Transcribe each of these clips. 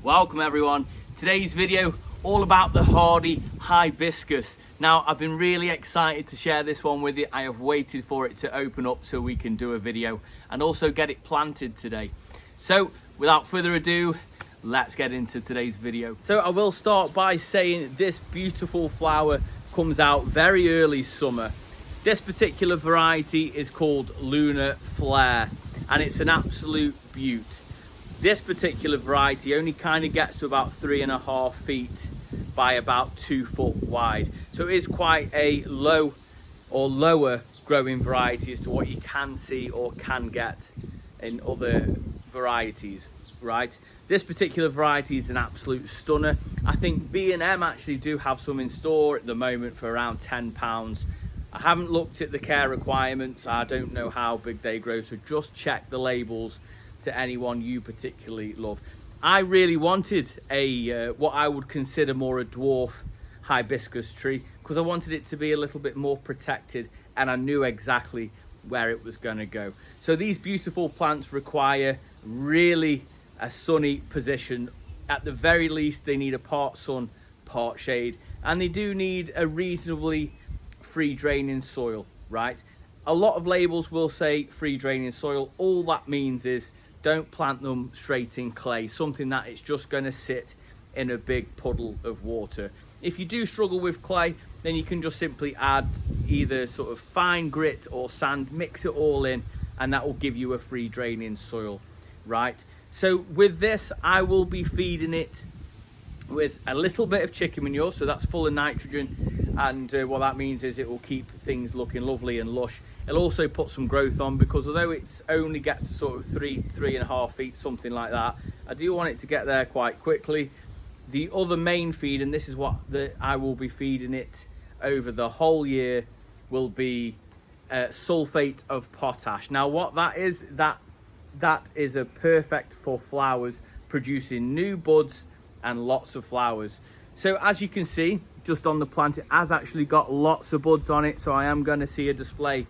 Welcome everyone. Today's video all about the hardy hibiscus. Now I've been really excited to share this one with you. I have waited for it to open up so we can do a video and also get it planted today. So without further ado, let's get into today's video. So I will start by saying this beautiful flower comes out very early summer. This particular variety is called Lunar Flare and it's an absolute beaut. This particular variety only kind of gets to about 3.5 feet by about 2 foot wide. So it is quite a low or lower growing variety as to what you can see or can get in other varieties, right? This particular variety is an absolute stunner. I think B&M actually do have some in store at the moment for around £10. I haven't looked at the care requirements. I don't know how big they grow, so just check the labels to anyone you particularly love. I really wanted a what I would consider more a dwarf hibiscus tree because I wanted it to be a little bit more protected and I knew exactly where it was going to go. So these beautiful plants require really a sunny position. At the very least, they need a part sun, part shade, and they do need a reasonably free draining soil, right? A lot of labels will say free draining soil. All that means is don't plant them straight in clay, something that it's just going to sit in a big puddle of water. If you do struggle with clay, then you can just simply add either sort of fine grit or sand, mix it all in, and that will give you a free draining soil, right? So with this, I will be feeding it with a little bit of chicken manure, so that's full of nitrogen, and what that means is it will keep things looking lovely and lush. It'll also put some growth on because although it's only gets to sort of 3.5 feet, something like that, I do want it to get there quite quickly. The other main feed, and this is what I will be feeding it over the whole year, will be sulfate of potash. Now what that is a perfect for flowers, producing new buds and lots of flowers. So as you can see, just on the plant, it has actually got lots of buds on it, so I am going to see a display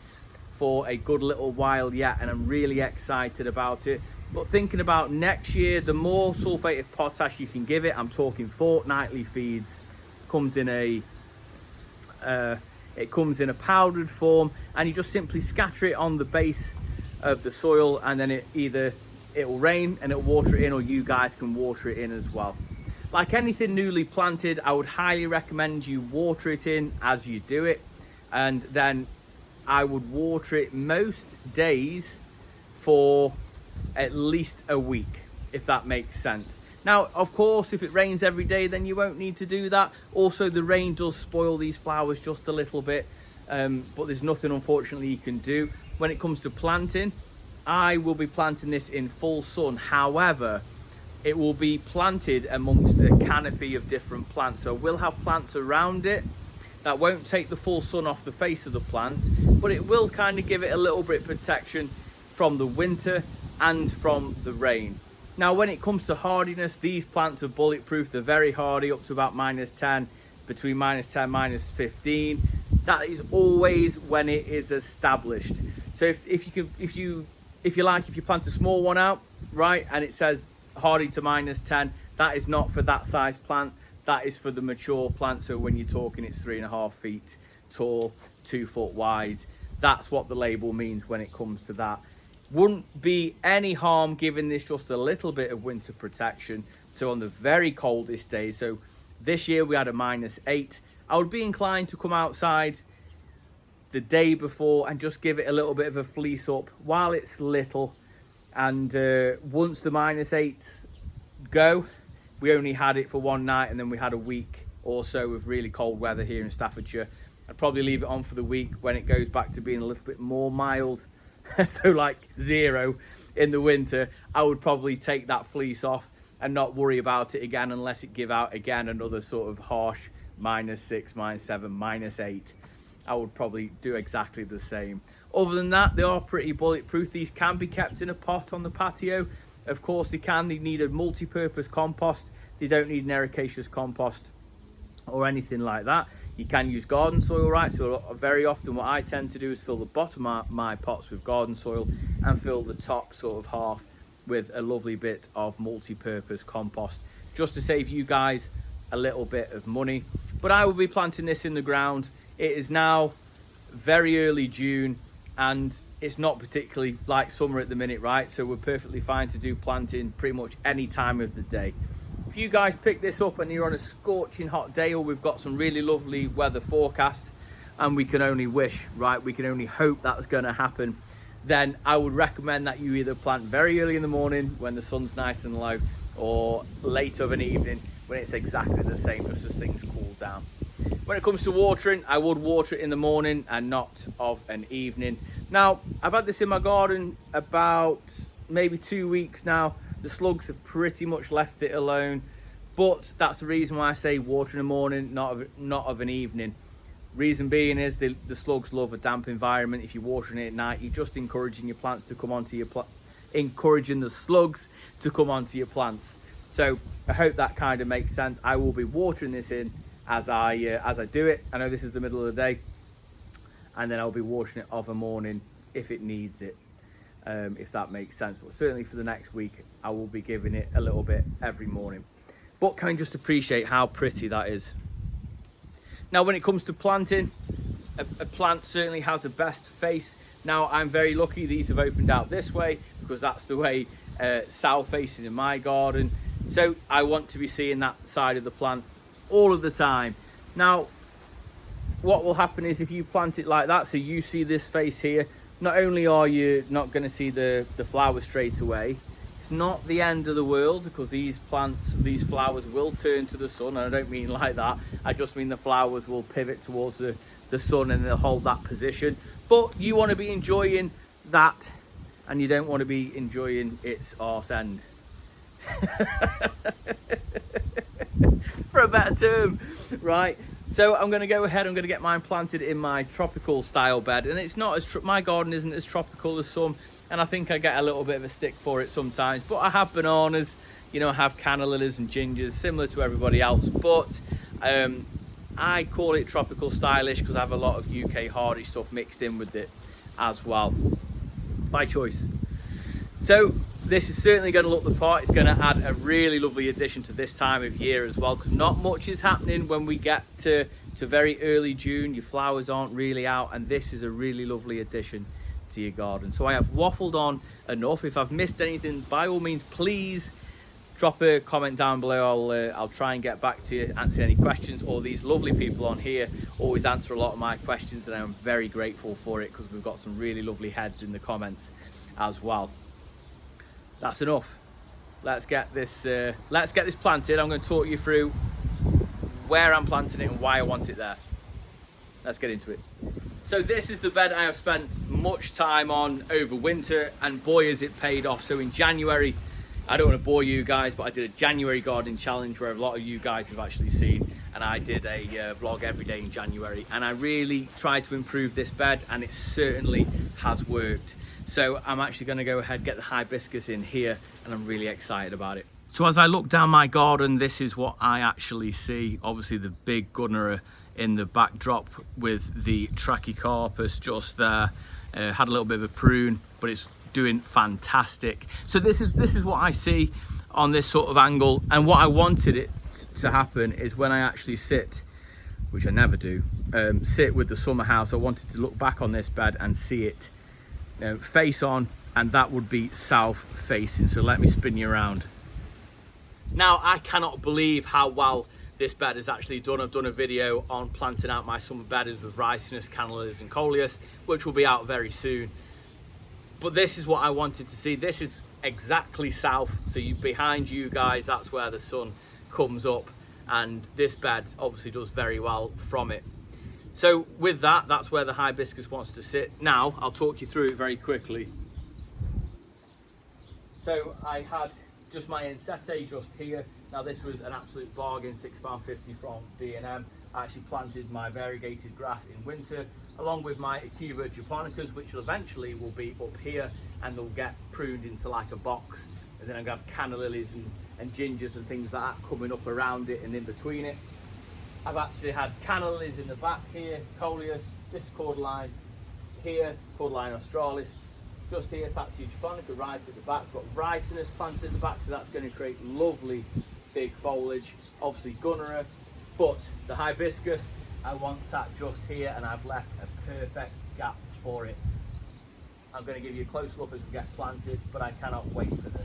for a good little while yet, and I'm really excited about it. But thinking about next year, the more sulfate of potash you can give it, I'm talking fortnightly feeds, comes in a powdered form, and you just simply scatter it on the base of the soil, and then it will rain and it'll water it in, or you guys can water it in as well. Like anything newly planted, I would highly recommend you water it in as you do it, and then I would water it most days for at least a week, if that makes sense. Now, of course, if it rains every day, then you won't need to do that. Also, the rain does spoil these flowers just a little bit, but there's nothing, unfortunately, you can do. When it comes to planting, I will be planting this in full sun. However, it will be planted amongst a canopy of different plants. So we'll have plants around it that won't take the full sun off the face of the plant, but it will kind of give it a little bit of protection from the winter and from the rain. Now, when it comes to hardiness, these plants are bulletproof. They're very hardy, up to about -10, between -10, -15. That is always when it is established. So if you plant a small one out, right, and it says hardy to -10, that is not for that size plant. That is for the mature plant. So when you're talking it's 3.5 feet tall, 2 foot wide, that's what the label means when it comes to that. Wouldn't be any harm giving this just a little bit of winter protection. So on the very coldest days, so this year we had a -8, I would be inclined to come outside the day before and just give it a little bit of a fleece up while it's little. And once the -8s go, we only had it for one night, and then we had a week or so of really cold weather here in Staffordshire. I'd probably leave it on for the week. When it goes back to being a little bit more mild, so like 0 in the winter, I would probably take that fleece off and not worry about it again unless it give out again another sort of harsh -6, -7, -8. I would probably do exactly the same. Other than that, they are pretty bulletproof. These can be kept in a pot on the patio. Of course they can. They need a multi-purpose compost. They don't need an ericaceous compost or anything like that. You can use garden soil, right? So very often what I tend to do is fill the bottom of my pots with garden soil and fill the top sort of half with a lovely bit of multi-purpose compost, just to save you guys a little bit of money. But I will be planting this in the ground. It is now very early June, and it's not particularly like summer at the minute, right? So we're perfectly fine to do planting pretty much any time of the day. If you guys pick this up and you're on a scorching hot day, or we've got some really lovely weather forecast, and we can only wish, right? We can only hope that's going to happen. Then I would recommend that you either plant very early in the morning when the sun's nice and low, or late of an evening when it's exactly the same, just as things cool down. When it comes to watering, I would water it in the morning and not of an evening. Now, I've had this in my garden about maybe 2 weeks now. The slugs have pretty much left it alone, but that's the reason why I say water in the morning, not of an evening. Reason being is the slugs love a damp environment. If you're watering it at night, you're just encouraging your plants to come onto your encouraging the slugs to come onto your plants. So I hope that kind of makes sense. I will be watering this in as I do it. I know this is the middle of the day, and then I'll be watering it of a morning if it needs it, if that makes sense. But certainly for the next week, I will be giving it a little bit every morning. But can you just appreciate how pretty that is? Now, when it comes to planting, a plant certainly has a best face. Now, I'm very lucky these have opened out this way, because that's the way south facing in my garden. So I want to be seeing that side of the plant all of the time. Now, what will happen is if you plant it like that, so you see this face here, not only are you not going to see the flowers straight away, it's not the end of the world, because these flowers will turn to the sun, and I don't mean like that, I just mean the flowers will pivot towards the sun and they'll hold that position. But you want to be enjoying that, and you don't want to be enjoying its arse end. For a better term, right? So I'm going to go ahead, I'm going to get mine planted in my tropical style bed, and it's not as my garden isn't as tropical as some, and I think I get a little bit of a stick for it sometimes, but I have bananas, you know, I have canna lilies and gingers similar to everybody else, but I call it tropical stylish because I have a lot of UK hardy stuff mixed in with it as well, by choice. So this is certainly going to look the part. It's going to add a really lovely addition to this time of year as well, because not much is happening when we get to very early June. Your flowers aren't really out, and this is a really lovely addition to your garden. So I have waffled on enough. If I've missed anything, by all means, please drop a comment down below. I'll try and get back to you, answer any questions. Or these lovely people on here always answer a lot of my questions, and I'm very grateful for it, because we've got some really lovely heads in the comments as well. That's enough. Let's get this planted. I'm going to talk you through where I'm planting it and why I want it there. Let's get into it. So this is the bed I have spent much time on over winter, and boy has it paid off. So in January, I don't want to bore you guys, but I did a January gardening challenge where a lot of you guys have actually seen, and I did a vlog every day in January, and I really tried to improve this bed, and it certainly has worked. So I'm actually going to go ahead and get the hibiscus in here, and I'm really excited about it. So as I look down my garden, this is what I actually see. Obviously the big gunner in the backdrop with the Trachycarpus just there. Had a little bit of a prune, but it's doing fantastic. So this is what I see on this sort of angle, and what I wanted it to happen is when I actually sit, which I never do, sit with the summer house, I wanted to look back on this bed and see it face on, and that would be south facing. So let me spin you around. Now, I cannot believe how well this bed is actually done. I've done a video on planting out my summer bedders with Hibiscus, canna lilies and coleus, which will be out very soon. But this is what I wanted to see. This is exactly south, so behind you guys, that's where the sun comes up, and this bed obviously does very well from it. So with that, that's where the hibiscus wants to sit. Now, I'll talk you through it very quickly. So I had just my insete just here. Now this was an absolute bargain, £6.50 from B&M. I actually planted my variegated grass in winter, along with my Cuba japonicas, which eventually will be up here, and they'll get pruned into like a box. And then I'm gonna have canna lilies and gingers and things like that coming up around it and in between it. I've actually had canna lilies in the back here, coleus, this cordyline here, cordyline australis, just here, Fatsia japonica, right at the back. Got Hardiness planted at the back, so that's going to create lovely big foliage. Obviously Gunnera, but the Hibiscus I want sat just here, and I've left a perfect gap for it. I'm going to give you a close look as we get planted, but I cannot wait for this.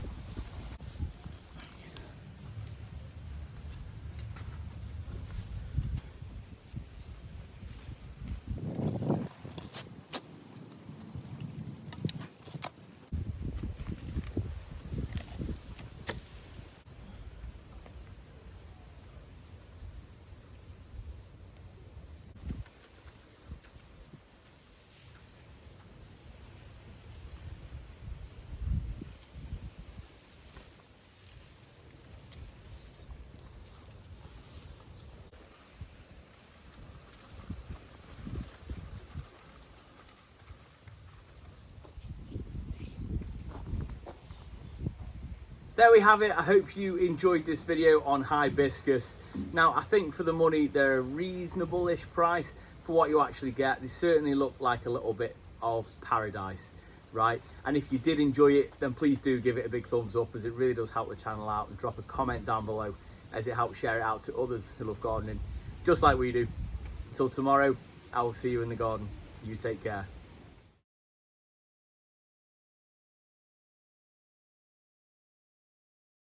There we have it. I hope you enjoyed this video on Hibiscus. Now, I think for the money, they're a reasonable-ish price for what you actually get. They certainly look like a little bit of paradise, right? And if you did enjoy it, then please do give it a big thumbs up, as it really does help the channel out, and drop a comment down below as it helps share it out to others who love gardening, just like we do. Until tomorrow, I will see you in the garden. You take care.